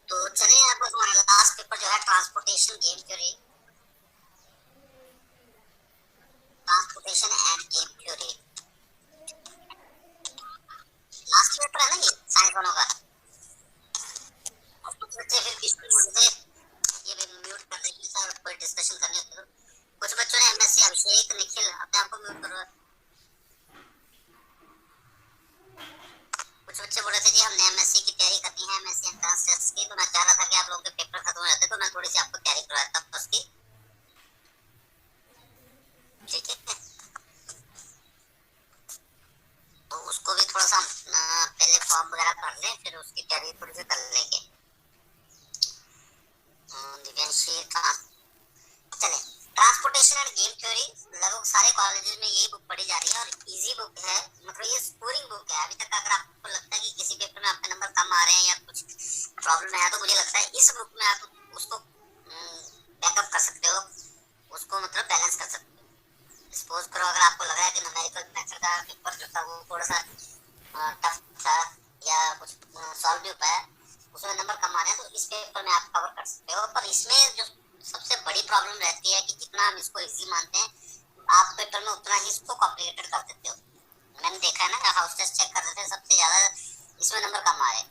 तो चलिए आपको हमारा लास्ट पेपर जो है transportation game theory, transportation end game theory, last paper है ना ये साइंस वालों का। कुछ बच्चे फिर बीच में बोलते ये भी म्यूट कर देंगे सर, कोई डिस्कशन करने को। कुछ बच्चों ने एमएससी अभिषेक निखिल अपने आप को म्यूट करो। कुछ बच्चे बोल रहे थे जी हमने एमएससी की तैयारी करनी है, एमएससी एंट्रेंस टेस्ट की, तो मैं चाह रहा था कि आप लोगों के पेपर खत्म हो जाते तो मैं थोड़ी सी आपको तैयारी करवाता हूँ उसकी, ठीक है। तो उसको भी थोड़ा सा पहले फॉर्म वगैरह भर लें, फिर उसकी तैयारी थोड़ी सी कर लेंगे। दिव्यांशी चले ट्रांसपोर्टेशन एंड गेम थ्योरी, लगभग सारे कॉलेजेस में ये बुक पढ़ी जा रही है और इजी बुक है, मतलब ये स्कोरिंग बुक है। अभी तक अगर आपको लगता है कि किसी पेपर में आपके नंबर कम आ रहे हैं या कुछ प्रॉब्लम है, तो मुझे लगता है इस बुक में आप उसको बैकअप कर सकते हो, उसको मतलब बैलेंस कर सकते हो। सपोज करो अगर आपको लग रहा है कि न्यूमेरिकल मेथड का पेपर जो था वो थोड़ा सा टफ था या कुछ सॉल्व नहीं हो पाया, उसमें नंबर कम आ रहे हैं, तो इस पेपर में आप कवर कर सकते हो। पर इसमें जो सबसे बड़ी प्रॉब्लम रहती है कि जितना हम इसको इजी मानते हैं, आप पेपर में उतना ही इसको कॉम्प्लिकेटेड कर देते हो। मैंने देखा है ना, हाउस टेस्ट चेक कर रहे थे, सबसे ज्यादा इसमें नंबर कम आ रहे हैं।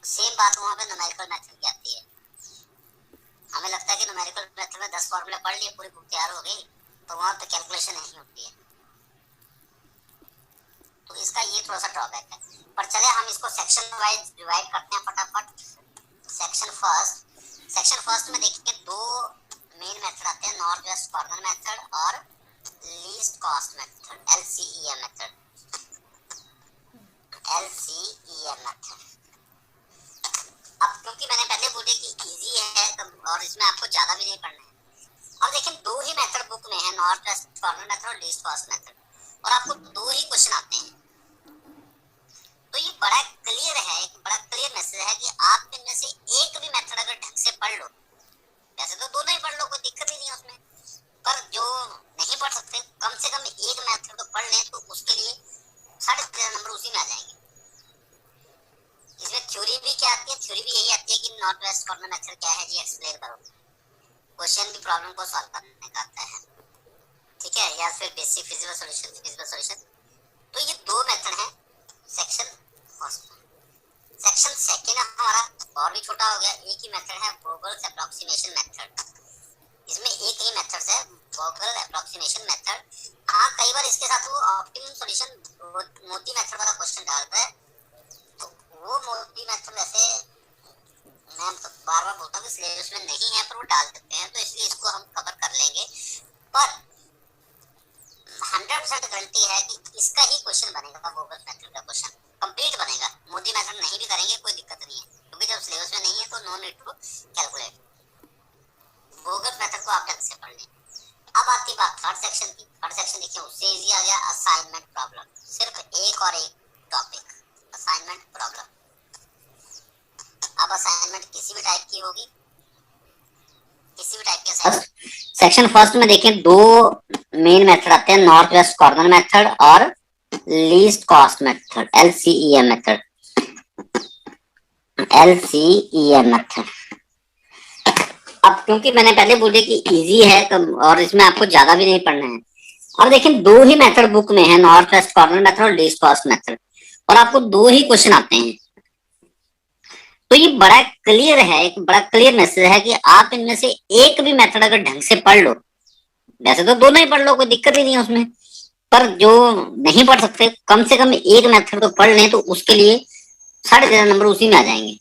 सेम बात वहाँ पे न्यूमेरिकल मेथड की आती है। हमें लगता है कि न्यूमेरिकल मेथड में 10 फॉर्मूले पढ़ लिए, पूरी बुक तैयार हो गई, तो वहाँ पे कैलकुलेशन नहीं होती है। तो इसका ये थोड़ा सा ड्रॉबैक है। पर चले हम इसको सेक्शन वाइज डिवाइड करते हैं फटाफट। सेक्शन फर्स्ट में देखिए दो मेन मेथड आते हैं, नॉर्थ वेस्ट कॉर्नर मेथड और least cost method, LCEM method. अब क्योंकि मैंने पहले बोले कि इजी है और इसमें आपको ज्यादा भी नहीं पढ़ना है, और देखिए दो ही मेथड बुक में है, नॉर्थ वेस्ट कॉर्नर मेथड और लीस्ट कॉस्ट मेथड, और आपको दो ही क्वेश्चन आते हैं। तो ये बड़ा क्लियर है, एक बड़ा क्लियर मैसेज है कि आप इनमें से एक भी मेथड अगर ढंग से पढ़ लो, वैसे तो दोनों ही पढ़ लो, कोई दिक्कत ही नहीं है उसमें, पर जो नहीं पढ़ सकते कम से कम एक मेथड तो पढ़ लें, तो उसके लिए 13.5 नंबर उसी में आ जाएंगे। इसमें थ्योरी भी क्या आती है, थ्योरी भी यही आती है कि नॉर्थ वेस्ट कॉर्नर मेथड क्या है जी, एक्सप्लेन करो। क्वेश्चन भी प्रॉब्लम को सॉल्व करने का आता है, ठीक है, या फिर बेसिक फिजिकल सॉल्यूशन। तो ये दो मेथड हैं सेक्शन फर्स्ट में। सेक्शन सेकंड हमारा और भी छोटा हो गया, एक ही मेथड है, वोगल्स अप्रोक्सीमेशन मेथड। इसमें एक ही मेथड है, वोगल अप्रोक्सीमेशन मेथड। हाँ, कई बार इसके साथ वो ऑप्टिमम सॉल्यूशन मोदी मेथड वाला क्वेश्चन डालता है, तो वो मोदी मेथड वैसे मैं तो बार बार बोलता हूँ कि सिलेबस में नहीं है, पर वो डाल देते हैं, तो इसलिए इसको हम कवर कर लेंगे। पर 100% गारंटी है कि इसका ही क्वेश्चन बनेगा, वोगल मेथड का क्वेश्चन कंप्लीट बनेगा। मोदी मेथड नहीं भी करेंगे कोई दिक्कत नहीं है, क्योंकि जब सिलेबस में नहीं है तो no need to calculate. Vogel method को आप ढंग से पढ़ लें। अब आती बात थर्ड सेक्शन की। थर्ड सेक्शन देखिए उससे इजी आ गया, असाइनमेंट प्रॉब्लम, सिर्फ एक और एक टॉपिक, असाइनमेंट प्रॉब्लम। अब असाइनमेंट किसी भी टाइप की होगी, किसी भी टाइप के असाइनमेंट। सेक्शन फर्स्ट में देखिए दो मेन मेथड आते हैं, नॉर्थ वेस्ट कॉर्नर मेथड और least cost method, LCEM method. अब क्योंकि मैंने पहले बोले कि इजी है और इसमें आपको ज्यादा भी नहीं पढ़ना है, और देखिए दो ही मेथड बुक में है, नॉर्थ वेस्ट कॉर्नर मेथड और लीस्ट कॉस्ट मेथड, और आपको दो ही क्वेश्चन आते हैं। तो ये बड़ा क्लियर है, एक बड़ा क्लियर मैसेज है कि आप इनमें से एक भी मेथड अगर ढंग से पढ़ लो, वैसे तो दोनों ही पढ़ लो, कोई दिक्कत ही नहीं है उसमें, पर जो नहीं पढ़ सकते कम से कम एक मेथड तो पढ़ लें, तो उसके लिए 13.5 नंबर उसी में आ जाएंगे।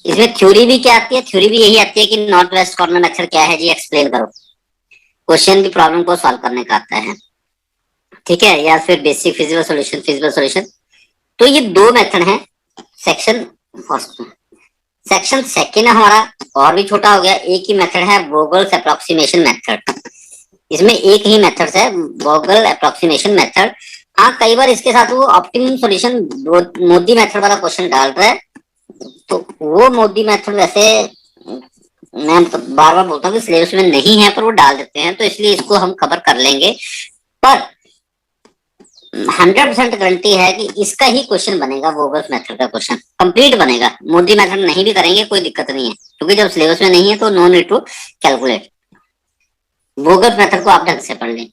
इसमें थ्योरी भी क्या आती है, थ्योरी भी यही आती है कि नॉर्थ वेस्ट कॉर्नर मेथड क्या है जी, एक्सप्लेन करो। क्वेश्चन भी प्रॉब्लम को सॉल्व करने का आता है, ठीक है, या फिर बेसिक फिजिकल सॉल्यूशन। तो ये दो मेथड हैं सेक्शन फर्स्ट में। सेक्शन सेकंड हमारा और भी छोटा हो गया, एक ही मेथड है, वोगल्स अप्रोक्सीमेशन मेथड। इसमें एक ही मेथड है, वोगल अप्रोक्सीमेशन मेथड। हाँ, कई बार इसके साथ वो ऑप्टिमम सॉल्यूशन मोदी मेथड वाला क्वेश्चन डाल रहा है, तो वो मोदी मेथड वैसे मैं तो बार बार बोलता हूँ कि सिलेबस में नहीं है, पर वो डाल देते हैं, तो इसलिए इसको हम कवर कर लेंगे। पर 100% गारंटी है कि इसका ही क्वेश्चन बनेगा, वोगल्स मेथड का क्वेश्चन कंप्लीट बनेगा। मोदी मेथड नहीं भी करेंगे कोई दिक्कत नहीं है, क्योंकि जब सिलेबस में नहीं है तो no need to calculate. Vogel's method को आप ढंग से पढ़ लें।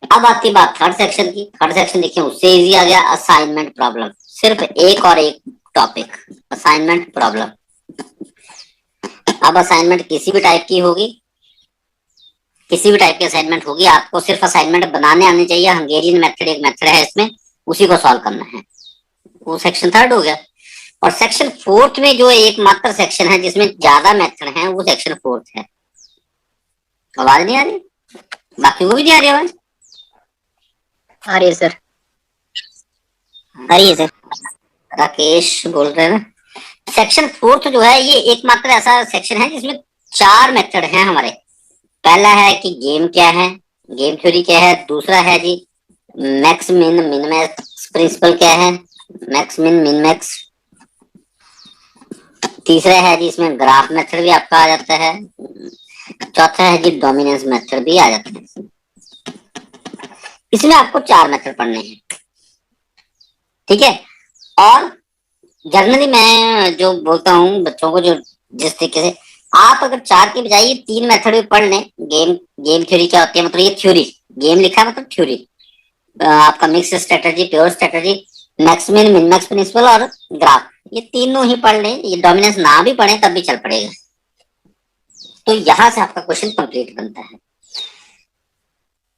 अब आती बात थर्ड सेक्शन की। थर्ड सेक्शन देखिए उससे इजी आ गया, असाइनमेंट प्रॉब्लम। सिर्फ एक और एक टॉपिक, असाइनमेंट प्रॉब्लम। अब असाइनमेंट किसी भी टाइप की होगी, किसी भी टाइप की असाइनमेंट होगी, आपको सिर्फ असाइनमेंट बनाने आने चाहिए। हंगेरियन मेथड एक मेथड है इसमें, उसी को सॉल्व करना है। वो सेक्शन थर्ड हो गया। और सेक्शन फोर्थ में जो एकमात्र सेक्शन है जिसमें ज्यादा मेथड है, वो सेक्शन फोर्थ है। आवाज नहीं आ रही? बाकी को भी नहीं आ रही आवाज? आ रही है सर। आ रही है सर। राकेश बोल रहे हैं ना। सेक्शन फोर्थ जो है ये एकमात्र ऐसा सेक्शन है जिसमें 4 मेथड हैं हमारे। पहला है कि गेम क्या है, गेम थ्योरी क्या है। दूसरा है जी max min min max principal क्या है, मैक्स मिन मिन मैक्स। तीसरा है जी इसमें ग्राफ मेथड भी आपका आ जाता है। चौथा है जी डोमिनेंस मेथड भी आ जाता है। इसमें आपको 4 मेथड पढ़ने हैं, ठीक है। और जनरली मैं जो बोलता हूँ बच्चों को, जो जिस तरीके से आप अगर 4 के बजाय 3 मेथड भी पढ़ लें। गेम गेम थ्योरी क्या होती है, मतलब ये थ्योरी, गेम लिखा है मतलब थ्योरी। आपका mix strategy, pure strategy, max min min max principal और ग्राफ, ये तीनों ही पढ़ लें। ये डोमिनेंस ना भी पढ़े तब भी चल पड़ेगा। तो यहां से आपका क्वेश्चन कंप्लीट बनता है।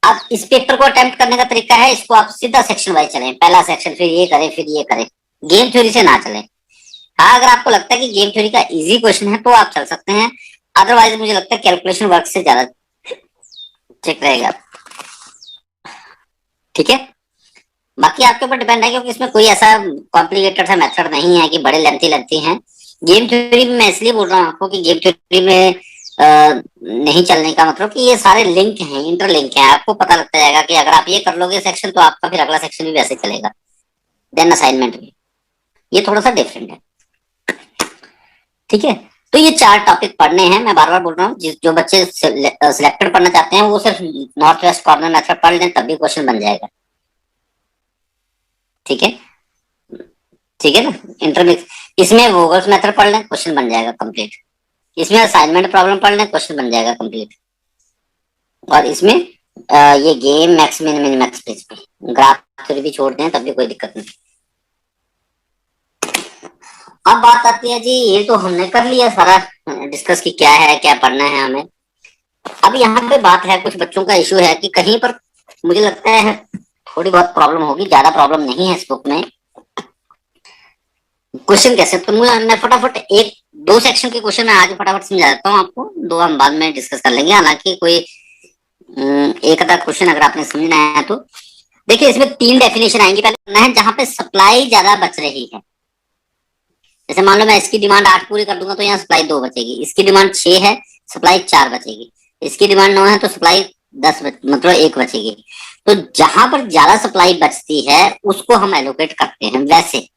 अब इस पेपर को अटेम्प्ट करने का तरीका है, इसको आप सीधा सेक्शन वाइज चलें। पहला सेक्शन, फिर ये करें, फिर ये करें। गेम थ्योरी से ना चलें। हाँ, अगर आपको लगता है कि गेम थ्योरी का इजी क्वेश्चन है तो आप चल सकते हैं, अदरवाइज मुझे लगता है कैलकुलेशन वर्क से ज्यादा ठीक रहेगा, ठीक है। बाकी आपके ऊपर डिपेंड है, क्योंकि इसमें कोई ऐसा कॉम्प्लिकेटेड सा मेथड नहीं है कि बड़े लेंथी हैं। गेम थ्योरी में मैं इसलिए बोल रहा हूँ आपको कि गेम थ्योरी में नहीं चलने का मतलब कि ये सारे लिंक हैं, इंटरलिंक हैं। आपको पता लगता जाएगा कि अगर आप ये कर लोगे सेक्शन, तो आपका फिर अगला सेक्शन भी वैसे चलेगा, देन असाइनमेंट भी। ये थोड़ा सा डिफरेंट है, ठीक है। तो ये 4 टॉपिक पढ़ने हैं। मैं बार बार बोल रहा हूँ, जो बच्चे सिलेक्टेड पढ़ना चाहते हैं वो सिर्फ नॉर्थ वेस्ट कॉर्नर मेथड पढ़ लें, तब भी क्वेश्चन बन जाएगा, ठीक है। ठीक है ना। इंटरमिक्स, इसमें वोगल्स मेथड पढ़ लें, क्वेश्चन बन जाएगा कंप्लीट। इसमें असाइनमेंट प्रॉब्लम पढ़ लें, क्वेश्चन बन जाएगा कंप्लीट। और इसमें ये game max min min max principal, graph theory भी छोड़ दें तब भी कोई दिक्कत नहीं। अब बात आती है जी, ये तो हमने कर लिया सारा डिस्कस की क्या है, क्या पढ़ना है हमें। अब यहाँ पे बात है, कुछ बच्चों का इशू है कि कहीं पर मुझे लगता है थोड़ी बहुत प्रॉब्लम होगी, ज्यादा प्रॉब्लम नहीं है इस बुक में। क्वेश्चन कैसे, तो मैं फटाफट 1-2 सेक्शन के क्वेश्चन मैं आज फटाफट समझा देता हूँ आपको, 2 हम बाद में डिस्कस कर लेंगे। हालांकि कोई एक आधा क्वेश्चन अगर आपने समझना है तो देखिए, इसमें 3 डेफिनेशन आएंगी। पहले करना है जहां पे सप्लाई ज्यादा बच रही है। जैसे मान लो मैं इसकी डिमांड 8 पूरी कर दूंगा तो यहाँ सप्लाई 2 बचेगी। इसकी डिमांड 6 है, सप्लाई 4 बचेगी। इसकी डिमांड 9 है तो सप्लाई 10 मतलब 1 बचेगी। तो जहां पर ज्यादा सप्लाई बचती है उसको हम एलोकेट करते हैं। वैसे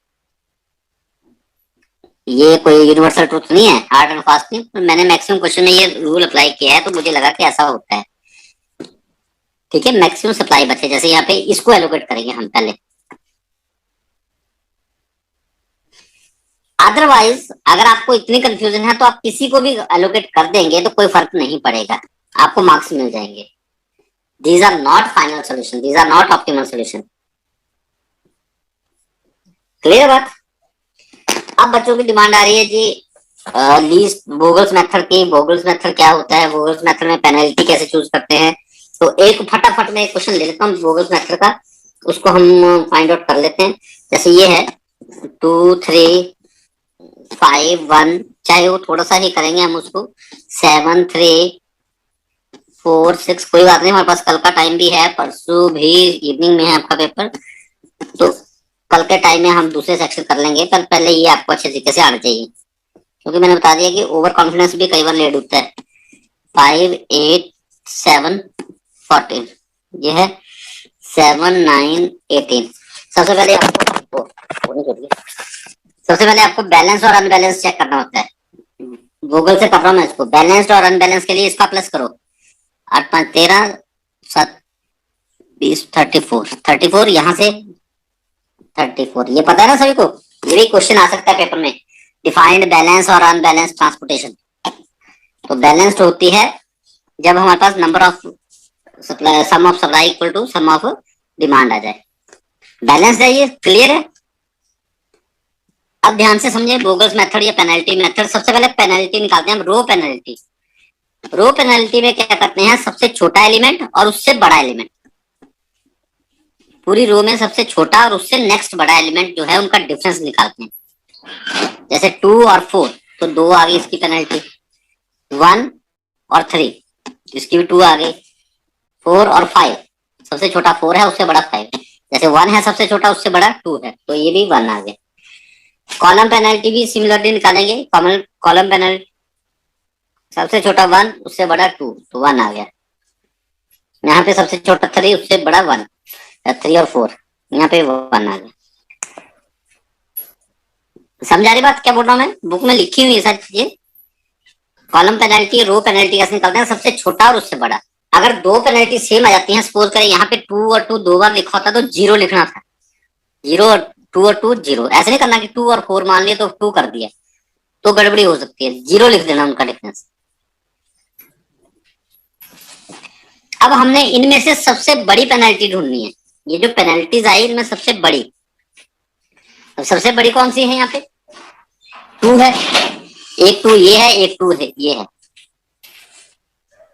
ये कोई यूनिवर्सल ट्रूथ नहीं है, हार्ड एंड फास्ट नहीं, तो मैंने मैक्सिमम क्वेश्चन में ये रूल अप्लाई किया है, तो मुझे लगा कि ऐसा होता है, ठीक है। मैक्सिमम सप्लाई बचे, जैसे यहाँ पे इसको एलोकेट करेंगे हम पहले। अदरवाइज अगर आपको इतनी कंफ्यूजन है तो आप किसी को भी एलोकेट कर देंगे तो कोई फर्क नहीं पड़ेगा, आपको मार्क्स मिल जाएंगे। These are not final solution, these are not optimal solution. Clear बात। अब बच्चों की डिमांड आ रही है जी लीस्ट वोगल्स मेथड की। वोगल्स मेथड क्या होता है, वोगल्स मेथड में पेनल्टी कैसे चूज करते हैं। तो एक फटाफट में एक क्वेश्चन ले लेता हूँ वोगल्स मेथड का, उसको हम फाइंड आउट कर लेते हैं। जैसे ये है 2 3 5 1, चाहे वो थोड़ा सा ही करेंगे हम उसको, 7 3 4 6, कोई बात नहीं, हमारे पास कल का टाइम भी है, परसों भी इवनिंग में है आपका पेपर, तो कल के टाइम में हम दूसरे सेक्शन कर लेंगे। पर पहले ये आपको अच्छे तरीके से आना चाहिए, क्योंकि मैंने बता दिया कि ओवर कॉन्फिडेंस भी कई बार लेट होता है। 5 8 7 14, ये है 7 9 18। सबसे पहले आपको बैलेंस और अनबैलेंस चेक करना होता है। गूगल से कर रहा हूँ मैं इसको। बैलेंस्ड और अनबैलेंस के लिए इसका प्लस करो, 8 5 13 7 20 34 34, यहाँ से 34। ये पता है ना सभी को, ये भी क्वेश्चन आ सकता है पेपर में। डिफाइंड बैलेंस और अनबैलेंस ट्रांसपोर्टेशन। तो बैलेंस्ड होती है जब हमारे पास number of supply, sum of supply equal to sum of demand आ जाए। बैलेंस्ड है, ये क्लियर है। अब ध्यान से समझे बोगल्स मेथड या पेनल्टी मेथड। सबसे पहले पेनल्टी निकालते हैं हम, रो पेनल्टी। रो पेनल्टी में क्या करते हैं, सबसे छोटा एलिमेंट और उससे बड़ा एलिमेंट, पूरी रो में सबसे छोटा और उससे नेक्स्ट बड़ा एलिमेंट जो है उनका डिफरेंस निकालते हैं। जैसे 2 और 4, तो 2 आ गई इसकी पेनल्टी। 1 और 3, इसकी भी 2 आ गई। 4 और 5, सबसे छोटा 4 है, उससे बड़ा 5 है। जैसे 1 है सबसे छोटा, उससे बड़ा 2 है, तो ये भी 1 आ गया। कॉलम पेनल्टी भी सिमिलरली निकालेंगे। कॉलम पेनल्टी, सबसे छोटा 1, उससे बड़ा 2, तो 1 आ गया। यहाँ पे सबसे छोटा 3, उससे बड़ा 1, 3 और 4, यहाँ पे 1 आ गया। समझ आ रही बात क्या बोल रहा हूँ मैं? बुक में लिखी हुई है सारी चीजें। कॉलम पेनल्टी, रो पेनल्टी कैसे निकालते हैं, सबसे छोटा और उससे बड़ा। अगर दो पेनल्टी सेम आ जाती हैं, सपोज करें यहाँ पे 2 और 2 दो बार लिखा होता तो 0 लिखना था। 0 और 2 और 2 0, ऐसे नहीं करना कि 2 और 4 मान लिया तो 2 कर दिया, तो गड़बड़ी हो सकती है। 0 लिख देना उनका डिफरेंस। अब हमने इनमें से सबसे बड़ी पेनल्टी ढूंढनी है। ये जो पेनल्टीज आई इनमें सबसे बड़ी, अब सबसे बड़ी कौन सी है? यहाँ पे 2 है, एक 2 ये है, एक 2 है ये है।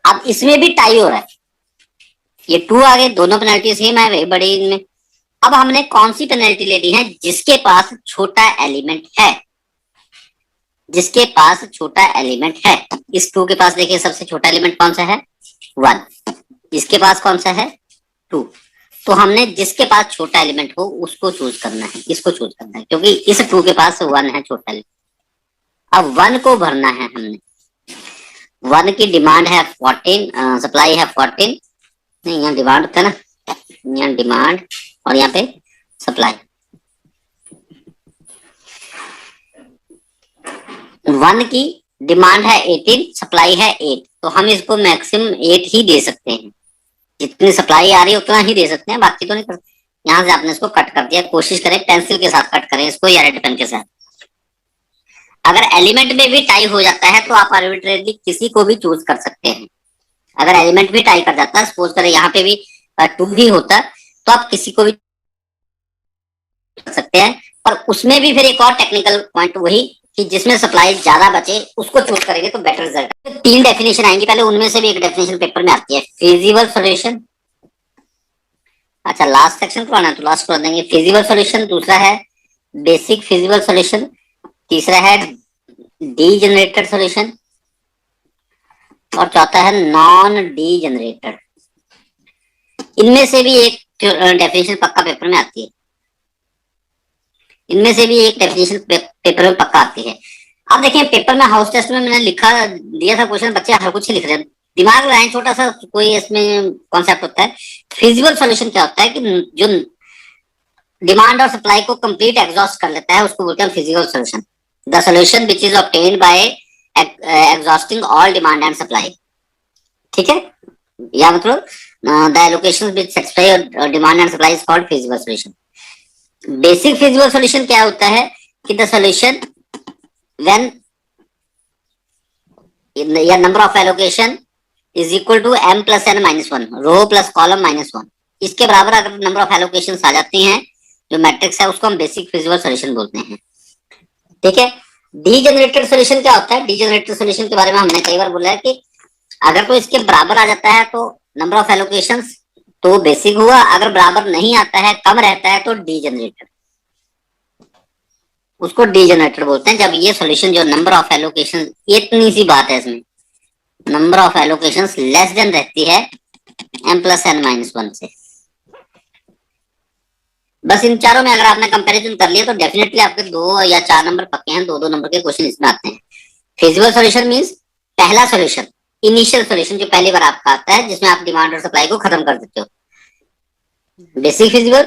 अब इसमें भी टाई हो रहा है, ये 2 आ गए, दोनों पेनल्टी सेम है, वही बड़ी इनमें। अब हमने कौन सी पेनल्टी लेनी है? जिसके पास छोटा एलिमेंट है, जिसके पास छोटा एलिमेंट है। इस 2 के पास देखिए सबसे छोटा एलिमेंट कौन सा है? 1। इसके पास कौन सा है? 2। तो हमने जिसके पास छोटा एलिमेंट हो उसको चूज करना है, इसको चूज करना है, क्योंकि इस 2 के पास 1 है छोटा एलिमेंट। अब 1 को भरना है हमने। 1 की डिमांड है 14, सप्लाई है 14, नहीं यहाँ डिमांड होता है ना, यहाँ डिमांड और यहाँ पे सप्लाई। 1 की डिमांड है 18, सप्लाई है 8, तो हम इसको मैक्सिमम 8 ही दे सकते हैं। जितनी सप्लाई आ रही है उतना ही दे सकते हैं, बाकी तो नहीं कर सकते। यहाँ से आपने इसको कट कर दिया, कोशिश करें पेंसिल के साथ कट करें इसको या रेड पेन के साथ। अगर एलिमेंट में भी टाई हो जाता है तो आप आर्बिट्रेरली किसी को भी चूज कर सकते हैं। अगर एलिमेंट भी टाई कर जाता है, सपोज करें यहाँ पे भी 2 ही होता, तो आप किसी को भी कर सकते हैं। पर उसमें भी फिर एक और टेक्निकल पॉइंट वही कि जिसमें सप्लाई ज्यादा बचे उसको चूज करेंगे तो बेटर रिजल्ट। तो 3 डेफिनेशन आएंगी, पहले उनमें से भी एक डेफिनेशन पेपर में आती है, फिजिबल सॉल्यूशन। अच्छा लास्ट सेक्शन को आना है तो लास्ट कर देंगे। फिजिबल सॉल्यूशन, दूसरा है बेसिक फिजिबल सॉल्यूशन, तीसरा है डीजेनरेटेड सॉल्यूशन, और चौथा है नॉन डीजेनरेटेड। इनमें से भी एक डेफिनेशन पक्का पेपर में आती है, इनमें से भी एक डेफिनेशन पेपर में पक्का आती है। अब देखिए पेपर में हाउस टेस्ट में मैंने लिखा दिया था क्वेश्चन, बच्चे हर कुछ ही लिख रहे हैं, दिमाग लगाएं, छोटा सा कोई इसमें कॉन्सेप्ट होता है। फिजिबल सॉल्यूशन क्या होता है कि जो डिमांड और सप्लाई को कंप्लीट एग्जॉस्ट कर लेता है उसको बोलते हैं feasible solution. The solution which is obtained by exhausting all demand and supply. ठीक है, या मतलब the allocation which satisfy demand and supply is called feasible solution. Basic feasible solution क्या होता है कि द सॉल्यूशन व्हेन या number of allocation is equal to m plus n minus 1, row plus column minus 1। इसके बराबर अगर number of allocation आ जाती हैं जो मैट्रिक्स है उसको हम बेसिक फिजिबल सॉल्यूशन बोलते हैं। ठीक है, डीजेनरेटेड सॉल्यूशन क्या होता है? डीजेनरेटेड सॉल्यूशन के बारे में हमने कई बार बोला है कि अगर तो इसके बराबर आ जाता है तो नंबर ऑफ एलोकेशंस तो बेसिक हुआ, अगर बराबर नहीं आता है, कम रहता है, तो डीजेनरेटेड, उसको डीजेनरेटेड बोलते हैं। जब ये सॉल्यूशन जो नंबर ऑफ एलोकेशन, इतनी सी बात है इसमें, number of allocations less than रहती है m प्लस n माइनस 1 से। बस इन चारों में अगर आपने कंपैरिजन कर लिया तो डेफिनेटली आपके 2 या 4 नंबर पक्के हैं, 2-2 नंबर के क्वेश्चन इसमें आते हैं। फिजिबल सॉल्यूशन मींस पहला सॉल्यूशन, इनिशियल सॉल्यूशन जो पहली बार आपका आता है जिसमें आप डिमांड और सप्लाई को खत्म कर देते हो। बेसिक फिजिबल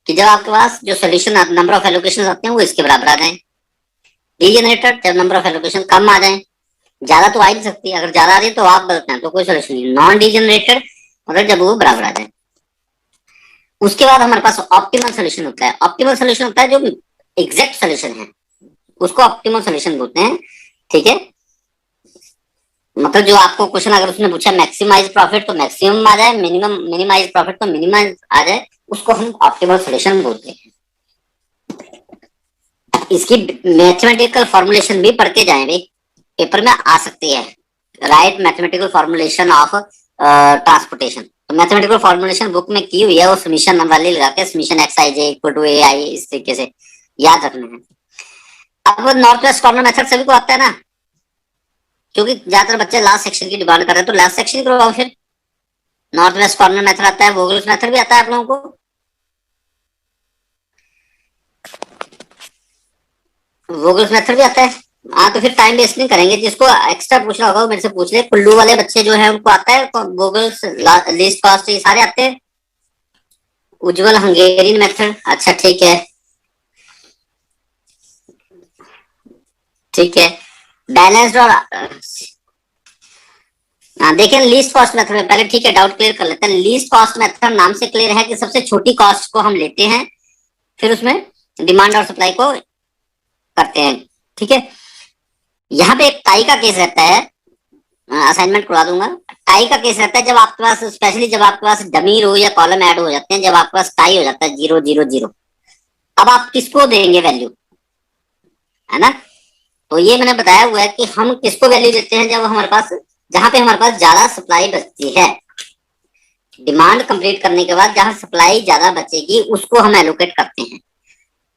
कि जब आपके पास जो सॉल्यूशन नंबर ऑफ एलोकेशन आते हैं वो इसके बराबर आ जाए। डीजेनरेटेड जब नंबर ऑफ एलोकेशन कम आ जाए, ज्यादा तो आ ही नहीं सकती, अगर ज्यादा आ रही है तो आप बदलते हैं तो कोई सॉल्यूशन नहीं। नॉन डीजेनरेटेड मतलब जब वो बराबर आ जाए। उसके बाद हमारे पास ऑप्टिमल सोल्यूशन होता है। ऑप्टिमल सोल्यूशन होता है जो एग्जैक्ट सोल्यूशन है, उसको ऑप्टिमल सोल्यूशन बोलते हैं। ठीक है, मतलब जो आपको क्वेश्चन अगर उसने पूछा मैक्सिमाइज प्रॉफिट तो मैक्सिमम आ जाए, मिनिमम मिनिमाइज प्रॉफिट तो मिनिमाइज आ जाए, उसको हम ऑप्टिमल सोल्यूशन बोलते हैं। इसकी मैथमेटिकल फॉर्मुलेशन भी पढ़ के जाए भाई, पेपर में आ सकती है। Right mathematical formulation of transportation, तो मैथमेटिकल फॉर्मुलेशन बुक में की हुई है, वो समीशन वाली लगा के summation X I J equal to A I, इस तरीके से याद रखना है। अब नॉर्थ वेस्ट कॉर्नर मेथड सभी को आता है ना, क्योंकि ज्यादातर बच्चे लास्ट सेक्शन की डिमांड कर रहे हैं, तो लास्ट सेक्शन करवाओ फिर। नॉर्थ वेस्ट कॉर्नर मेथड आता है, वोगल्स मेथड भी आता है आप लोगों को, वोगल्स मेथड भी आता है। हाँ तो फिर टाइम वेस्ट नहीं करेंगे, जिसको एक्स्ट्रा पूछना होगा वो मेरे से पूछ ले। कुल्लू वाले बच्चे जो है उनको आता है वोगल्स, लीस्ट कॉस्ट, ये सारे आते हैं। उज्जवल हंगेरियन मेथड, अच्छा ठीक है, ठीक है। बैलेंस्ड और देखिए लीस्ट कॉस्ट मेथड में पहले, ठीक है, डाउट क्लियर कर लेते हैं। लीस्ट कॉस्ट मेथड नाम से क्लियर है कि सबसे छोटी कॉस्ट को हम लेते हैं, फिर उसमें डिमांड और सप्लाई को करते हैं। ठीक है, यहाँ पे एक टाई का केस रहता है, असाइनमेंट करवा दूंगा। टाई का केस रहता है जब आपके पास, स्पेशली जब आपके पास डमी रो या कॉलम ऐड हो जाते हैं, जब आपके पास टाई हो जाता है 0 0 0, अब आप किसको देंगे वैल्यू, है ना। तो ये मैंने बताया हुआ है कि हम किसको वैल्यू देते हैं जब हमारे पास, जहां पे हमारे पास ज्यादा सप्लाई बचती है, डिमांड कंप्लीट करने के बाद जहां सप्लाई ज्यादा बचेगी उसको हम एलोकेट करते हैं।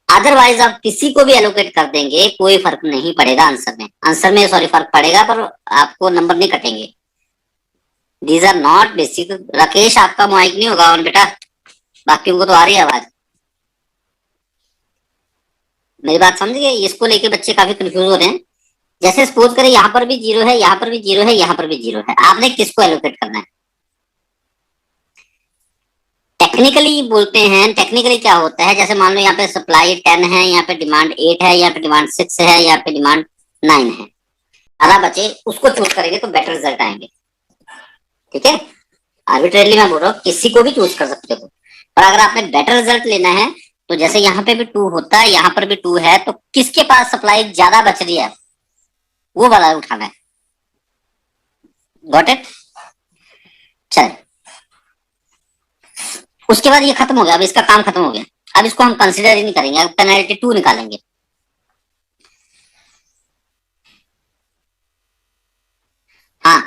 अदरवाइज आप किसी को भी एलोकेट कर देंगे कोई फर्क नहीं पड़ेगा आंसर में, सॉरी फर्क पड़ेगा पर आपको नंबर नहीं कटेंगे। These are not basic. Rakesh आपका माइक नहीं होगा ऑन बेटा, बाकियों को तो आ रही है आवाज। मेरी बात समझ गए, इसको लेके बच्चे काफी कंफ्यूज हो रहे हैं। जैसे सपोज करें यहाँ पर भी 0 है, यहाँ पर भी 0 है, यहाँ पर भी 0 है, आपने किसको एलोकेट करना है। टेक्निकली बोलते हैं, टेक्निकली क्या होता है, जैसे मान लो यहाँ पे सप्लाई 10 है, यहाँ पे डिमांड 8 है, यहाँ पे डिमांड 6 है, यहाँ पे डिमांड 9 है, ज्यादा बचे उसको चूज करेंगे तो बेटर रिजल्ट आएंगे। ठीक है, आर्बिट्रेरली मैं बोल रहा हूँ, किसी को भी चूज कर सकते हो, पर अगर आपने बेटर रिजल्ट लेना है तो जैसे यहाँ पे भी 2 होता है, यहाँ पर भी 2 है, तो किसके पास सप्लाई ज्यादा बच रही है वो वाला उठाना है। Got it. चल, उसके बाद ये खत्म हो गया, अब इसका काम खत्म हो गया, अब इसको हम कंसिडर ही नहीं करेंगे, अब पेनल्टी 2 निकालेंगे। हाँ,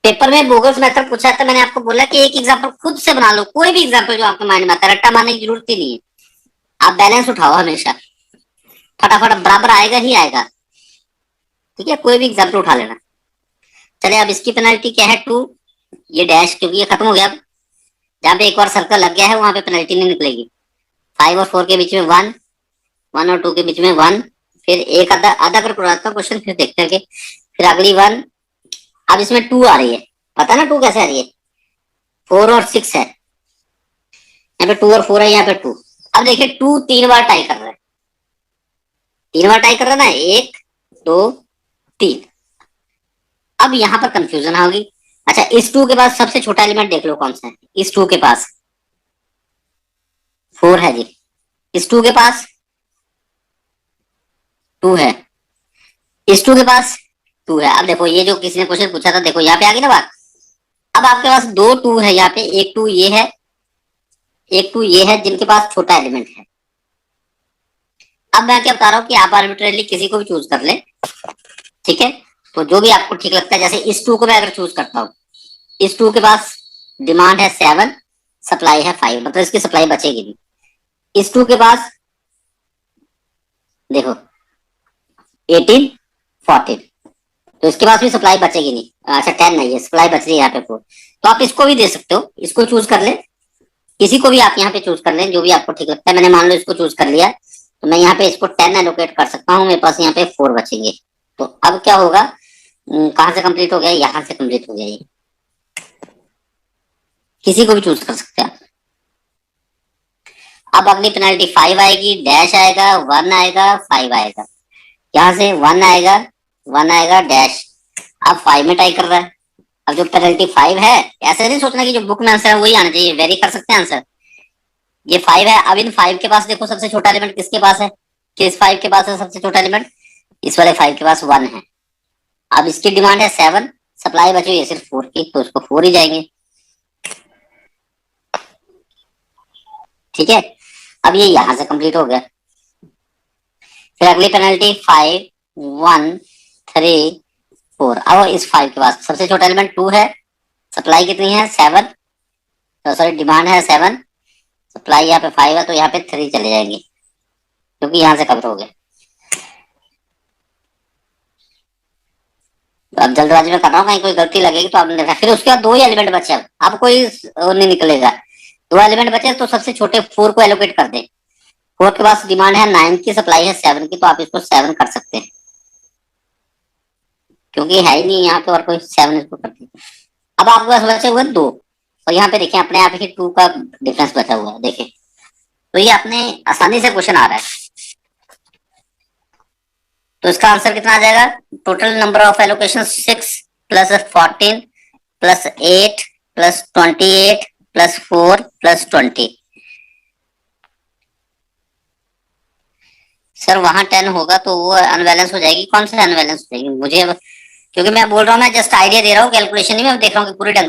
पेपर में बोगस मेथड पूछा था, मैंने आपको बोला कि एक एग्जांपल खुद से बना लो, कोई भी एग्जांपल जो आपके माइंड में आता है, रट्टा मारने की जरूरत ही नहीं है। आप बैलेंस उठाओ हमेशा, फटाफट बराबर आएगा ही आएगा। ठीक है, कोई भी एग्जांपल उठा लेना। चले, अब इसकी पेनल्टी क्या है 2, ये डैश, क्योंकि ये खत्म हो गया। जहां पे एक और सर्कल लग गया है वहां पे पेनल्टी नहीं निकलेगी। 5 और 4 के बीच में 1, 1 और 2 के बीच में 1, फिर एक आधा आधा कर पूरा क्वेश्चन, फिर देखते हैं कि फिर अगली 1। अब इसमें 2 आ रही है, पता ना 2 कैसे आ रही है, 4 और 6 है, यहाँ पे 2 और 4 है, यहाँ पे 2। अब देखिए 2 3 बार टाई कर रहा है, 3 बार टाई कर रहा है ना, 1 2 3। अब यहाँ पर कंफ्यूजन होगी। अच्छा, इस 2 के पास सबसे छोटा एलिमेंट देख लो कौन सा है, इस 2 के पास 4 है जी, इस 2 के पास 2 है, इस 2 के पास 2 है। अब देखो ये जो किसी ने क्वेश्चन पूछा था, देखो यहाँ पे आ गई ना बात। अब आपके पास 2 2 है यहाँ पे, एक 2 ये है, एक 2 ये है, जिनके पास छोटा एलिमेंट है। अब मैं क्या बता रहा हूँ कि आप आर्बिट्रेरली किसी को भी चूज कर ले, ठीक है, तो जो भी आपको ठीक लगता है। जैसे इस 2 को मैं अगर चूज करता हूँ, इस 2 के पास डिमांड है 7, सप्लाई है 5, मतलब इसकी सप्लाई बचेगी नहीं। इस 2 के पास देखो 18 14, तो इसके पास भी सप्लाई बचेगी नहीं। अच्छा 10 नहीं है, सप्लाई बच रही है यहाँ पे 4, तो आप इसको भी दे सकते हो, इसको चूज कर ले, किसी को भी आप यहाँ पे चूज कर लें जो भी आपको ठीक लगता है। मैंने मान लो इसको चूज कर लिया, तो मैं यहाँ पे इसको 10 एलोकेट कर सकता हूँ, मेरे पास यहाँ पे 4 बचेंगे। तो अब क्या होगा, कहाँ से कंप्लीट हो गया, यहाँ से कंप्लीट हो गया। ये किसी को भी चूज कर सकते हैं आप। अब अगली पेनल्टी 5 आएगी, डैश आएगा, 1 आएगा, 5 आएगा, यहाँ से 1 आएगा, 1 आएगा, डैश। अब 5 में टाई कर रहा है। अब जो पेनल्टी 5 है, ऐसे नहीं सोचना कि जो बुक में आंसर है वही आना चाहिए, वेरी कर सकते हैं आंसर। ये 5 है। अब इन 5 के पास देखो सबसे छोटा एलिमेंट किसके पास है, किस 5 के पास है सबसे छोटा एलिमेंट, इस वाले 5 के पास 1 है। अब इसकी डिमांड है 7, सप्लाई बची है सिर्फ 4 की, तो उसको 4 ही जाएंगे। ठीक है, अब ये यहां से कंप्लीट हो गया। फिर अगली पेनल्टी 5 1 3 4। अब इस 5 के पास सबसे छोटा एलिमेंट 2 है, सप्लाई कितनी है 7, तो सॉरी डिमांड है 7, सप्लाई यहाँ पे 5 है, तो यहाँ पे 3 चले जाएंगे क्योंकि यहाँ से कवर हो गए। तो अब जल्दबाजी में कर रहा हूँ, कहीं कोई गलती लगेगी तो आपने देखा। फिर उसके बाद 2 ही एलिमेंट बचे, अब कोई नहीं निकलेगा। 2 एलिमेंट बचे तो सबसे छोटे 4 को एलोकेट कर दे। 4 के पास डिमांड है 9 की, सप्लाई है 7 की, तो आप इसको 7 कर सकते हैं क्योंकि है ही नहीं यहाँ पे और कोई 7 इसको करते। अब आपके पास बचे हुए 2, और यहाँ पे देखें अपने आप ही 2 का डिफरेंस बचा हुआ है, देखें। तो ये अपने आसानी से क्वेश्चन आ रहा है। तो इसका आंसर कितना आ जाएगा, total number of allocation 6 plus 14 plus 8 plus 28 plus 4 plus 20। Sir वहां 10 होगा तो वो अनबैलेंस हो जाएगी, कौन सा अनबैलेंस हो जाएगी मुझे, क्योंकि मैं बोल रहा हूँ, मैं जस्ट आइडिया दे रहा हूँ, कैलकुलेशन नहीं मैं देख रहा हूँ कि पूरी ढंग